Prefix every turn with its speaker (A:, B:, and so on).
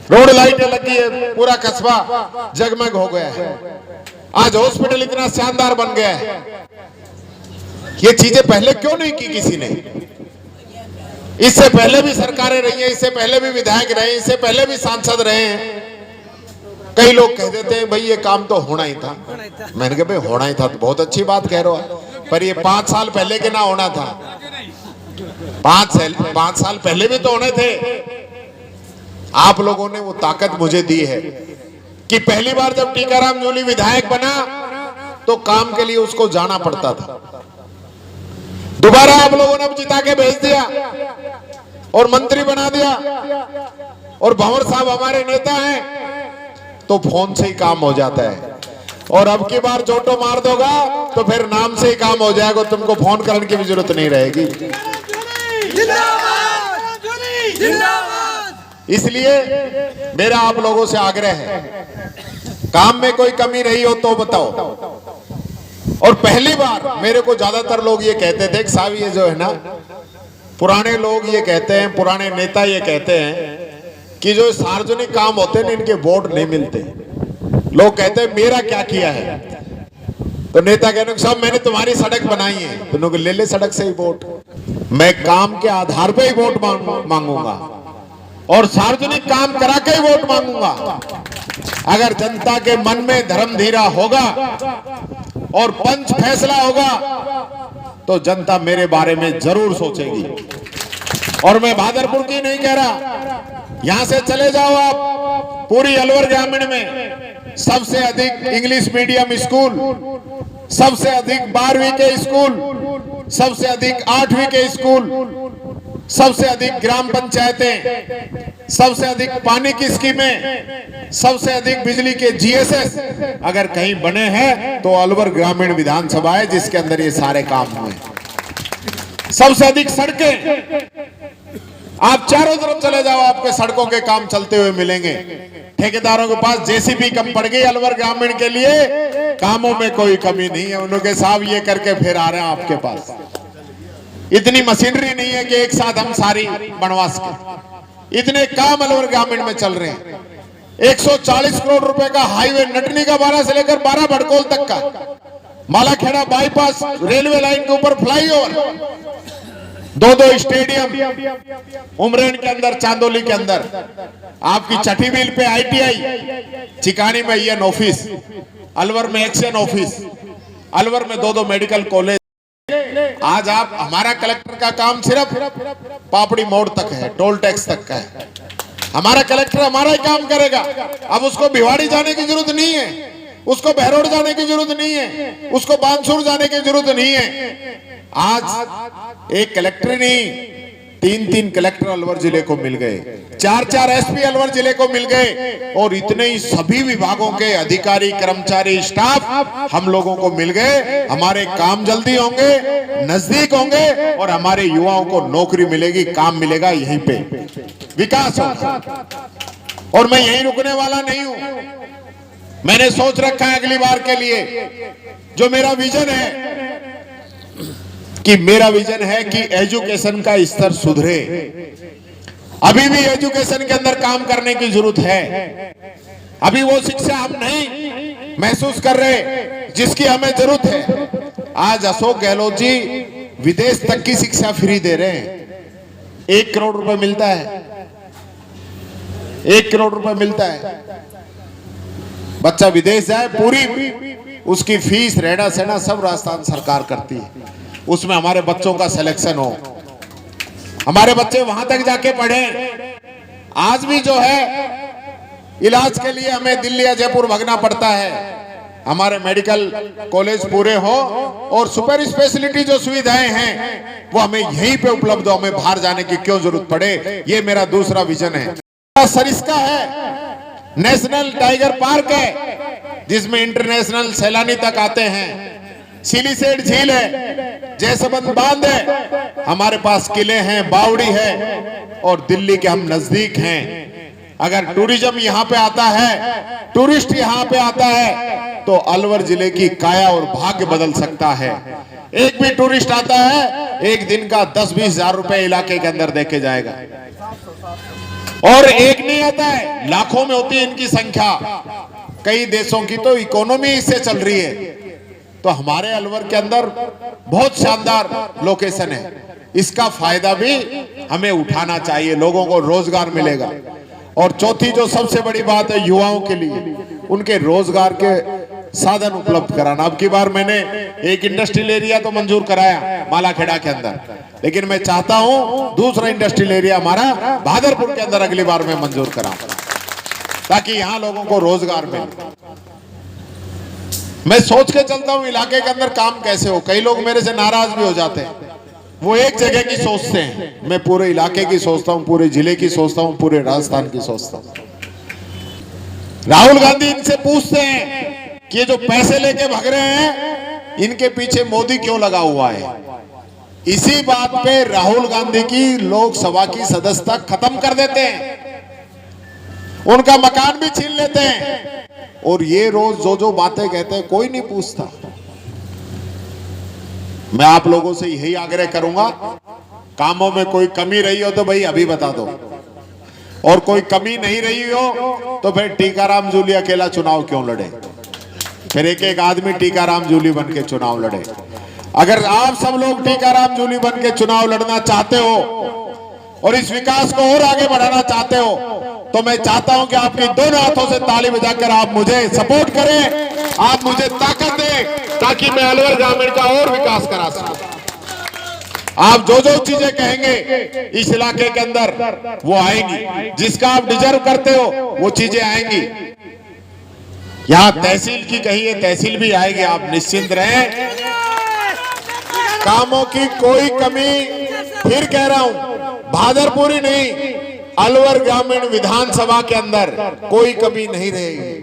A: Road लाइटें लगी है, पूरा कस्बा जगमग हो गया है। आज हॉस्पिटल इतना शानदार बन गया है। ये चीजें पहले क्यों नहीं की किसी ने? इससे पहले भी सरकारें रही हैं, इससे पहले भी विधायक रहे, इससे पहले भी सांसद रहे हैं। कई लोग कह देते हैं भाई ये काम तो होना ही था। मैंने कहा भाई होना ही था तो बहुत अच्छी बात कह रहे हो, पर ये 5 साल पहले के ना होना था। 5 साल पहले भी तो होने थे। आप लोगों ने वो ताकत मुझे दी है कि पहली बार जब टीकाराम जूली विधायक बना तो काम के लिए उसको जाना पड़ता था। दोबारा आप लोगों ने जिता के भेज दिया और मंत्री बना दिया, और भंवर साहब हमारे नेता हैं तो फोन से ही काम हो जाता है। और अब की बार जोटो मार दोगा तो फिर नाम से ही काम हो जाएगा, तुमको फोन करने की भी जरूरत नहीं रहेगी। इसलिए मेरा आप लोगों से आग्रह है, काम में कोई कमी रही हो तो बताओ। और पहली बार मेरे को ज्यादातर लोग ये कहते थे कि साहब ये जो है ना, पुराने लोग ये कहते हैं, पुराने नेता ये कहते हैं कि जो सार्वजनिक काम होते हैं इनके वोट नहीं मिलते। लोग कहते हैं मेरा क्या किया है, तो नेता कहने को साहब मैंने तुम्हारी सड़क बनाई है, तो ले ले सड़क से ही वोट। मैं काम के आधार पे ही वोट मांगूंगा और सार्वजनिक काम करा के ही वोट मांगूंगा। अगर जनता के मन में धर्म धीरा होगा और पंच फैसला होगा तो जनता मेरे बारे में जरूर सोचेगी। और मैं भादरपुर की नहीं कह रहा, यहां से चले जाओ आप पूरी अलवर ग्रामीण में सबसे अधिक इंग्लिश मीडियम स्कूल, सबसे अधिक 12वीं के स्कूल, सबसे अधिक 8वीं के स्कूल, सबसे अधिक ग्राम पंचायतें, सबसे अधिक पानी की स्कीमें, सबसे अधिक बिजली के जीएसएस अगर कहीं बने हैं तो अलवर ग्रामीण विधानसभा है जिसके अंदर ये सारे काम हुए। सबसे अधिक सड़कें, आप चारों तरफ चले जाओ आपके सड़कों के काम चलते हुए मिलेंगे। ठेकेदारों के पास जेसीबी कम पड़ गई अलवर ग्रामीण के लिए, कामों में कोई कमी नहीं है। उनके साहब ये करके फिर आ रहे हैं आपके पास। इतनी मशीनरी नहीं है कि एक साथ हम सारी बनवा सके। इतने काम अलवर ग्रामीण में चल रहे हैं। 140 करोड़ रुपए का हाईवे नटनी का 12 से लेकर 12 भड़कोल तक का, मालाखेड़ा बाईपास, रेलवे लाइन के ऊपर फ्लाईओवर, 2 स्टेडियम, उमरेन के अंदर, चांदोली के अंदर, आपकी छठी मील पे ITI, चिकानी में EN ऑफिस, अलवर में एक्शन ऑफिस, अलवर में 2 मेडिकल कॉलेज। आज आप हमारा कलेक्टर का काम सिर्फ पापड़ी मोड़ तक है, टोल टैक्स तक का है। हमारा कलेक्टर हमारा ही काम करेगा। अब उसको भिवाड़ी जाने की जरूरत नहीं है, उसको बहरोड जाने की जरूरत नहीं है, उसको बानसूर जाने की जरूरत नहीं है। आज एक कलेक्टर नहीं, 3 कलेक्टर अलवर जिले को मिल गए, 4 SP अलवर जिले को मिल गए, और इतने ही सभी विभागों के अधिकारी, कर्मचारी, स्टाफ हम लोगों को मिल गए। हमारे काम जल्दी होंगे, नजदीक होंगे, और हमारे युवाओं को नौकरी मिलेगी, काम मिलेगा, यहीं पे विकास होगा। और मैं यहीं रुकने वाला नहीं हूं। मैंने सोच रखा है अगली बार के लिए, जो मेरा विजन है कि मेरा विजन है कि एजुकेशन का स्तर सुधरे। अभी भी एजुकेशन के अंदर काम करने की जरूरत है। अभी वो शिक्षा हम नहीं महसूस कर रहे जिसकी हमें जरूरत है। आज अशोक गहलोत जी विदेश तक की शिक्षा फ्री दे रहे हैं। 1 करोड़ रुपए मिलता है, 1 करोड़ रुपए मिलता है। बच्चा विदेश जाए, पूरी उसकी फीस, रहना सहना सब राजस्थान सरकार करती है। उसमें हमारे बच्चों का सिलेक्शन हो, हमारे बच्चे वहां तक जाके पढ़े। आज भी जो है इलाज के लिए हमें दिल्ली या जयपुर भागना पड़ता है। हमारे मेडिकल कॉलेज पूरे हो और सुपर स्पेशलिटी जो सुविधाएं हैं वो हमें यहीं पे उपलब्ध हो, हमें बाहर जाने की क्यों जरूरत पड़े। ये मेरा दूसरा विजन है। सरिस्का है, नेशनल टाइगर पार्क है जिसमें इंटरनेशनल सैलानी तक आते हैं। सिलीसेट झील है, जैसबंद बांध है, हमारे पास किले हैं, बावड़ी है, और दिल्ली के हम नजदीक हैं। अगर टूरिज्म यहाँ पे आता है, टूरिस्ट यहाँ पे आता है, तो अलवर जिले की काया और भाग्य बदल सकता है। एक भी टूरिस्ट आता है, एक दिन का 10-20 हजार रुपए इलाके के अंदर देके जाएगा। और एक नहीं आता है, लाखों में होती है इनकी संख्या। कई देशों की तो इकोनॉमी इससे चल रही है। तो हमारे अलवर के अंदर बहुत शानदार लोकेशन है, इसका फायदा भी हमें उठाना चाहिए, लोगों को रोजगार मिलेगा। और चौथी जो सबसे बड़ी बात है, युवाओं के लिए उनके रोजगार के साधन उपलब्ध कराना। अब की बार मैंने एक इंडस्ट्रियल एरिया तो मंजूर कराया मालाखेड़ा के अंदर, लेकिन मैं चाहता हूं दूसरा इंडस्ट्रियल एरिया हमारा भादरपुर के अंदर अगली बार मैं मंजूर कराऊं, ताकि यहां लोगों को रोजगार मिले। मैं सोच के चलता हूं इलाके के अंदर काम कैसे हो। कई लोग मेरे से नाराज भी हो जाते हैं, वो एक जगह की सोचते हैं, मैं पूरे इलाके की सोचता हूं, पूरे जिले की सोचता हूं, पूरे राजस्थान की सोचता हूं। राहुल गांधी इनसे पूछते हैं कि ये जो पैसे लेके भाग रहे हैं, इनके पीछे मोदी क्यों लगा हुआ है। इसी बात पे राहुल गांधी की लोकसभा की सदस्यता खत्म कर देते हैं, उनका मकान भी छीन लेते हैं। और ये रोज जो जो बातें कहते हैं कोई नहीं पूछता। मैं आप लोगों से यही आग्रह करूंगा, कामों में कोई कमी रही हो तो भाई अभी बता दो, और कोई कमी नहीं रही हो तो फिर टीकाराम जूली अकेला चुनाव क्यों लड़े, फिर एक एक आदमी टीकाराम जूली बन के चुनाव लड़े। अगर आप सब लोग टीकाराम जूली बन के चुनाव लड़ना चाहते हो और इस विकास को और आगे बढ़ाना चाहते हो, तो मैं चाहता हूं कि आपकी दोनों हाथों से ताली बजाकर आप मुझे सपोर्ट करें, आप मुझे ताकत दें, ताकि मैं अलवर ग्रामीण का और विकास करा सकूं। आप जो जो चीजें कहेंगे इस इलाके के अंदर वो आएंगी, जिसका आप डिजर्व करते हो वो चीजें आएंगी। यहां तहसील की कही है, तहसील भी आएगी, आप निश्चिंत रहें। कामों की कोई कमी, फिर कह रहा हूं, भादरपुर ही नहीं, अलवर ग्रामीण विधानसभा के अंदर कोई कमी नहीं रहेगी।